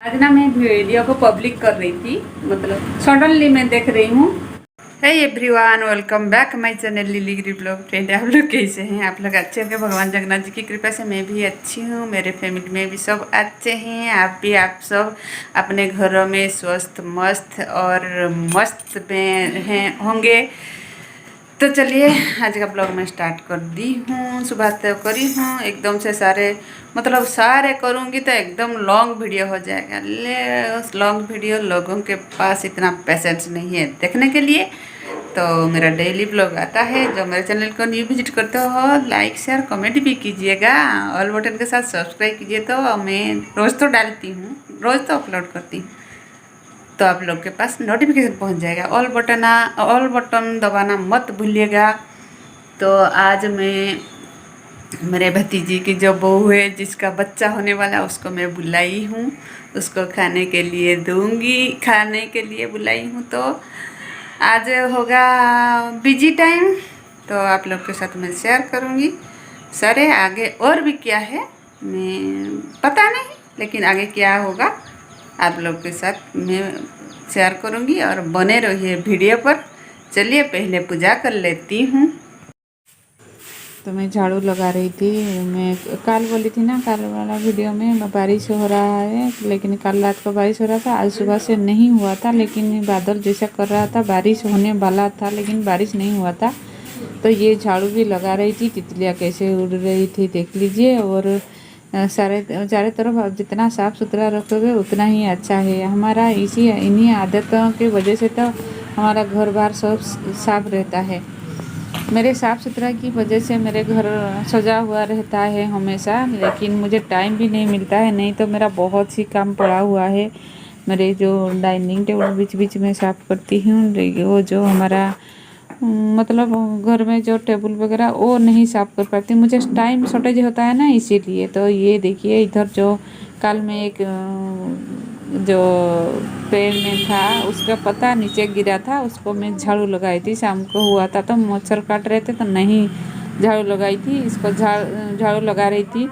आज ना मैं वीडियो को पब्लिक कर रही थी, मतलब सडनली मैं देख रही हूँ। Hey everyone, welcome back my channel Lily Giri blog. Friend, आप लोग कैसे हैं? आप लोग अच्छे होंगे। भगवान जगन्नाथ जी की कृपा से मैं भी अच्छी हूँ, मेरे फैमिली में भी सब अच्छे हैं। आप सब अपने घरों में स्वस्थ मस्त और मस्त में हैं होंगे। तो चलिए आज का ब्लॉग मैं स्टार्ट कर दी हूँ। सुबह तो करी हूँ एकदम से सारे करूँगी तो एकदम लॉन्ग वीडियो हो जाएगा। उस लॉन्ग वीडियो लोगों के पास इतना पेशेंस नहीं है देखने के लिए। तो मेरा डेली ब्लॉग आता है। जो मेरे चैनल को न्यू विजिट करते हो, लाइक शेयर कमेंट भी कीजिएगा। ऑल बटन के साथ सब्सक्राइब कीजिए। तो मैं रोज़ तो डालती हूँ, रोज़ तो अपलोड करती हूँ, तो आप लोग के पास नोटिफिकेशन पहुंच जाएगा। ऑल बटन दबाना मत भूलिएगा। तो आज मैं मेरे भतीजी की जो बहू है, जिसका बच्चा होने वाला, उसको मैं बुलाई हूँ। उसको खाने के लिए दूंगी, खाने के लिए बुलाई हूँ। तो आज होगा बिजी टाइम, तो आप लोग के साथ मैं शेयर करूँगी। सरे आगे और भी क्या है मैं पता नहीं, लेकिन आगे क्या होगा आप लोग के साथ मैं शेयर करूँगी। और बने रहिए वीडियो पर। चलिए पहले पूजा कर लेती हूँ। तो मैं झाड़ू लगा रही थी। मैं कल बोली थी ना, कल वाला वीडियो में बारिश हो रहा है, लेकिन कल रात को बारिश हो रहा था। आज सुबह से नहीं हुआ था, लेकिन बादल जैसा कर रहा था, बारिश होने वाला था, लेकिन बारिश नहीं हुआ था। तो ये झाड़ू भी लगा रही थी। तितलियाँ कैसे उड़ रही थी देख लीजिए। और सारे चारों तरफ आप जितना साफ़ सुथरा रखोगे उतना ही अच्छा है। हमारा इन्हीं आदतों की वजह से तो हमारा घर बार सब साफ रहता है। मेरे साफ़ सुथरा की वजह से मेरे घर सजा हुआ रहता है हमेशा, लेकिन मुझे टाइम भी नहीं मिलता है। नहीं तो मेरा बहुत सी काम पड़ा हुआ है। मेरे जो डाइनिंग टेबल बीच बीच में साफ़ करती हूँ, वो जो हमारा मतलब घर में जो टेबल वगैरह वो नहीं साफ़ कर पाती, मुझे टाइम शॉर्टेज होता है ना, इसीलिए। तो ये देखिए इधर जो कल में एक जो पेड़ में था, उसका पत्ता नीचे गिरा था, उसको मैं झाड़ू लगाई थी। शाम को हुआ था तो मच्छर काट रहे थे, तो नहीं झाड़ू लगाई थी। इसको झाड़ू लगा रही थी।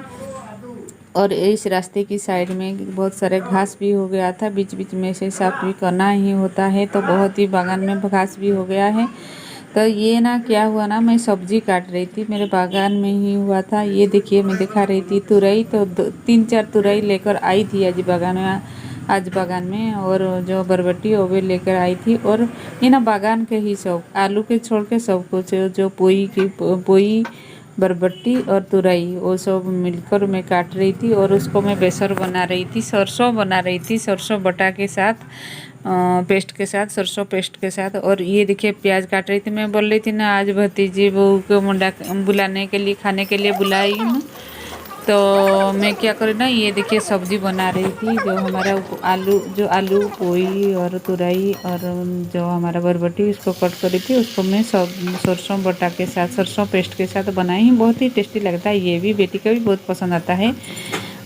और इस रास्ते की साइड में बहुत सारे घास भी हो गया था, बीच बीच में से साफ भी करना ही होता है। तो बहुत ही बागान में घास भी हो गया है। तो ये ना क्या हुआ ना, मैं सब्जी काट रही थी, मेरे बागान में ही हुआ था। ये देखिए मैं दिखा रही थी तुरई, तो 3-4 तुरई लेकर आई थी आज बागान में। और जो बरबट्टी वो भी लेकर आई थी। और ये ना बागान के ही सब आलू के छोड़ के सब कुछ, जो पोई बरबट्टी और तुरई, वो सब मिलकर मैं काट रही थी। और उसको मैं बेसर बना रही थी, सरसों बना रही थी, सरसों बटा के साथ, पेस्ट के साथ, सरसों पेस्ट के साथ। और ये देखिए प्याज काट रही थी। मैं बोल रही थी ना, आज भतीजी बहू को मुंडा बुलाने के लिए, खाने के लिए बुलाई हूँ। तो मैं क्या करी ना, ये देखिए सब्जी बना रही थी। जो हमारा आलू पोई और तुरई और जो हमारा बरबटी, उसको कट करी थी, उसको मैं सब सरसों बटा के साथ, सरसों पेस्ट के साथ बनाई हूँ। बहुत ही टेस्टी लगता है, ये भी बेटी को भी बहुत पसंद आता है।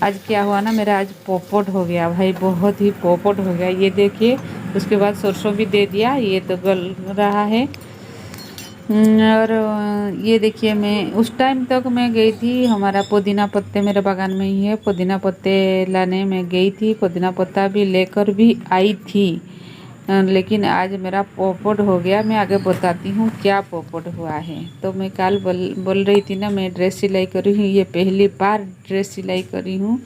आज क्या हुआ ना, मेरा आज पोपट हो गया भाई, बहुत ही पोपट हो गया। ये देखिए, उसके बाद सरसों भी दे दिया, ये तो गल रहा है। और ये देखिए मैं उस टाइम तक मैं गई थी, हमारा पुदीना पत्ते मेरे बागान में ही है, पुदीना पत्ते लाने में गई थी, पुदीना पत्ता भी लेकर भी आई थी। लेकिन आज मेरा पोपट हो गया। मैं आगे बताती हूँ क्या पोपट हुआ है। तो मैं कल बोल रही थी ना, मैं ड्रेस सिलाई करी हूँ, ये पहली बार ड्रेस सिलाई करी हूँ।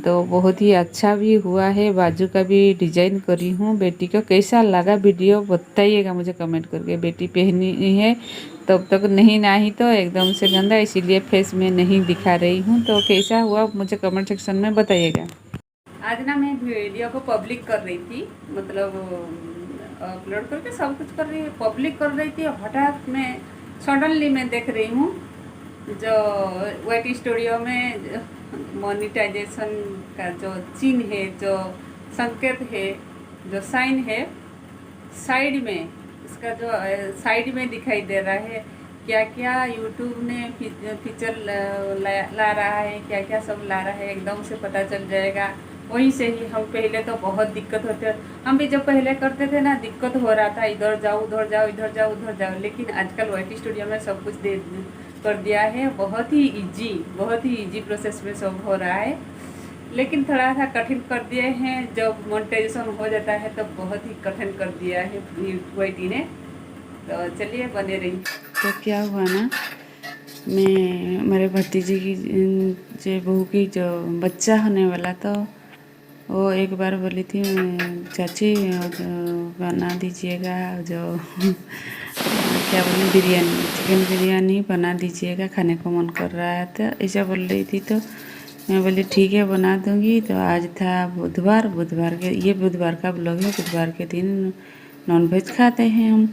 तो बहुत ही अच्छा भी हुआ है। बाजू का भी डिजाइन करी हूँ। बेटी को कैसा लगा वीडियो बताइएगा मुझे कमेंट करके। बेटी पहनी है तब तक नहीं, ना ही तो एकदम से गंदा, इसीलिए फेस में नहीं दिखा रही हूँ। तो कैसा हुआ मुझे कमेंट सेक्शन में बताइएगा। आज ना मैं वीडियो को पब्लिक कर रही थी, मतलब अपलोड करके सब कुछ कर रही पब्लिक कर रही थी। हठात में सडनली मैं देख रही हूँ जो वेट स्टूडियो में मोनिटाइजेशन का जो चिन्ह है, जो संकेत है, जो साइन है, साइड में इसका जो साइड में दिखाई दे रहा है। क्या क्या यूट्यूब ने फीचर ला रहा है, क्या क्या सब ला रहा है, एकदम से पता चल जाएगा। वहीं से ही हम पहले तो बहुत दिक्कत होते, हम भी जब पहले करते थे ना, दिक्कत हो रहा था, इधर जाओ उधर जाओ, इधर जाओ उधर जाओ। लेकिन आजकल वाईटी स्टूडियो में सब कुछ कर दिया है। बहुत ही इजी प्रोसेस में सब हो रहा है। लेकिन थोड़ा सा कठिन कर दिए हैं। जब मोनेटाइजेशन हो जाता है तो बहुत ही कठिन कर दिया है यूट्यूब ने। तो चलिए बने रही। तो क्या हुआ ना, मैं मेरे भतीजे की जो बहू की जो बच्चा होने वाला, तो वो एक बार बोली थी, चाची बना दीजिएगा जो क्या बोले, बिरयानी, चिकन बिरयानी बना दीजिएगा, खाने को मन कर रहा है। तो ऐसा बोल रही थी, तो मैं बोली ठीक है बना दूंगी। तो आज था बुधवार, बुधवार के, ये बुधवार का ब्लॉग है, बुधवार के दिन नॉनवेज खाते हैं हम।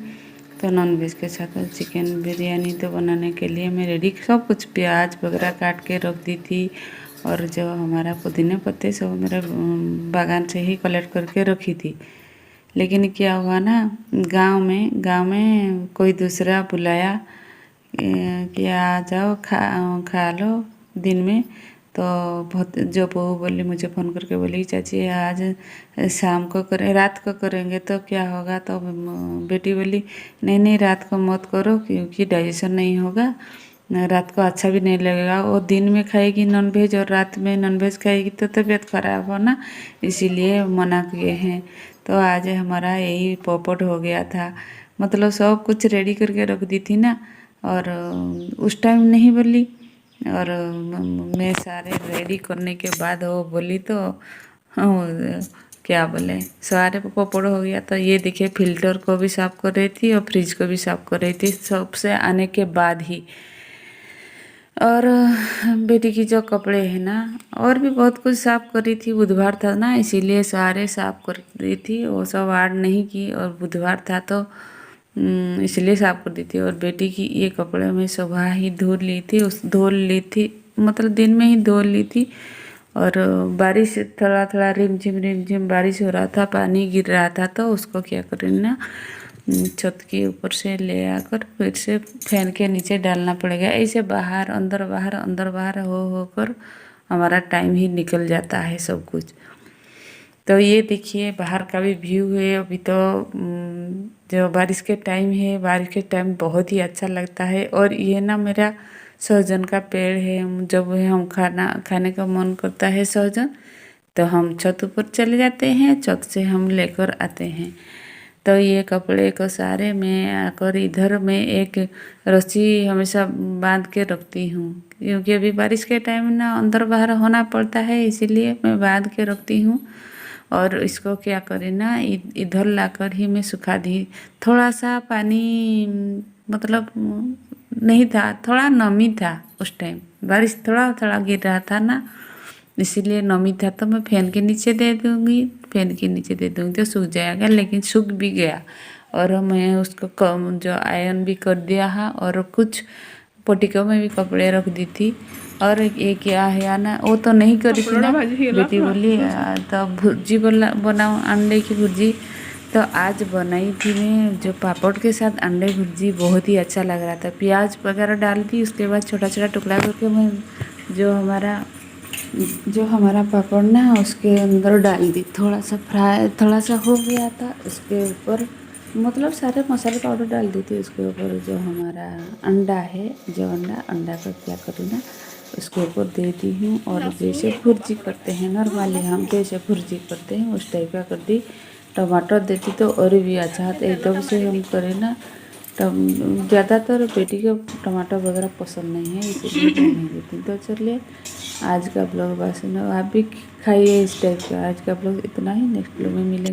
तो नॉनवेज के साथ चिकन बिरयानी तो बनाने के लिए मैं रेडी सब कुछ, प्याज वगैरह काट के रख दी थी। और जो हमारा पुदीने पत्ते सब मेरे बागान से ही कलेक्ट करके रखी थी। लेकिन क्या हुआ ना, गांव में कोई दूसरा बुलाया कि आ जाओ खा लो दिन में। तो बहुत जो बहू बोली, मुझे फ़ोन करके बोली, चाची आज शाम को करें, रात को करेंगे तो क्या होगा। तो बेटी बोली नहीं नहीं, रात को मत करो क्योंकि डाइजेशन नहीं होगा, रात को अच्छा भी नहीं लगेगा। वो दिन में खाएगी नॉनवेज और रात में नॉनवेज खाएगी तो तबीयत खराब हो ना, इसीलिए मना किए हैं। तो आज हमारा यही पोपट हो गया था। मतलब सब कुछ रेडी करके रख दी थी ना, और उस टाइम नहीं बोली। और मैं सारे रेडी करने के बाद वो बोली, तो हाँ, क्या बोले, सारे पोपड़ हो गया। तो ये देखिए, फिल्टर को भी साफ़ कर रही थी और फ्रिज को भी साफ़ कर रही थी, सबसे आने के बाद ही। और बेटी की जो कपड़े हैं ना, और भी बहुत कुछ साफ़ कर रही थी। बुधवार था ना, इसीलिए सारे साफ़ कर रही थी, वो सब आज नहीं की। और बुधवार था तो इसलिए साफ़ कर दी थी। और बेटी की ये कपड़े मैं सुबह ही धो ली थी, मतलब दिन में ही धो ली थी। और बारिश थोड़ा थोड़ा रिमझिम बारिश हो रहा था, पानी गिर रहा था। तो उसको क्या करें ना, छत के ऊपर से ले आकर फिर से फैन के नीचे डालना पड़ेगा। ऐसे बाहर अंदर बाहर होकर हमारा टाइम ही निकल जाता है सब कुछ। तो ये देखिए बाहर का भी व्यू है। अभी तो जो बारिश के टाइम है, बारिश के टाइम बहुत ही अच्छा लगता है। और ये ना मेरा सहजन का पेड़ है। जब हम खाने का मन करता है सहजन, तो हम छत ऊपर चले जाते हैं, छत से हम लेकर आते हैं। तो ये कपड़े को सारे मैं आकर इधर में एक रस्सी हमेशा बांध के रखती हूँ, क्योंकि अभी बारिश के टाइम ना अंदर बाहर होना पड़ता है, इसीलिए मैं बांध के रखती हूँ। और इसको क्या करें ना, इधर लाकर ही मैं सुखा दी। थोड़ा सा पानी मतलब नहीं था, थोड़ा नमी था उस टाइम, बारिश थोड़ा थोड़ा गिर रहा था ना, इसीलिए नमी था। तो मैं फैन के नीचे दे दूँगी, फैन के नीचे दे दूँगी तो सूख जाएगा। लेकिन सूख भी गया। और मैं उसको कम जो आयरन भी कर दिया है। और कुछ पोटिकों में भी कपड़े रख दी थी। और ये क्या है ना, वो तो नहीं करी थी ना, बेटी बोली तो भुर्जी बनाओ, अंडे की भुर्जी। तो आज बनाई थी मैं जो पापड़ के साथ अंडे भुर्जी, बहुत ही अच्छा लग रहा था। प्याज वगैरह डाल दी, उसके बाद छोटा छोटा टुकड़ा करके मैं जो हमारा पापड़ ना उसके अंदर डाल दी। थोड़ा सा फ्राई, थोड़ा सा हो गया था, उसके ऊपर मतलब सारे मसाले पाउडर डाल दी थी। उसके ऊपर जो हमारा अंडा है, जो अंडा का क्या करूँ ना, उसके ऊपर देती हूँ। और जैसे भुर्जी करते हैं नॉर्मली, हम जैसे भुर्जी करते हैं उस टाइप का कर दी। टमाटर देती तो और भी अच्छा था। एकदम से हम करें ना, ज़्यादातर बेटी को टमाटर वगैरह पसंद नहीं है, इसीलिए मैं नहीं देती। तो चलिए आज का ब्लॉग बस ना, आप भी खाइए इस टाइप का। आज का ब्लॉग इतना ही, नेक्स्ट ब्लॉग में मिलेंगे।